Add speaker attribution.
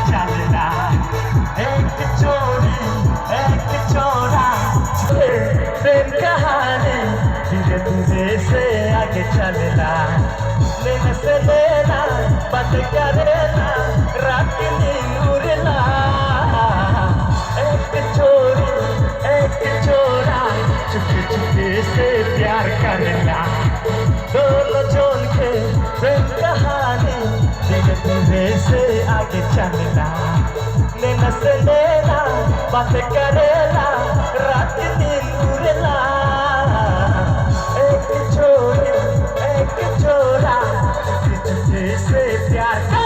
Speaker 1: चलना एक चोरी एक चोरा प्रेम कहानी धीरे धीरे से आगे चलना लेने से लेना बात करना रात नींद उड़ना एक चोरी एक चोरा चुपके चुपके से प्यार करना दोनों जोन के प्रेम कहानी धीरे धीरे से आगे चलना लेना से लेना बात करेला रात दिन उड़ना एक चोरी एक चोरा चुपके चुपके से प्यार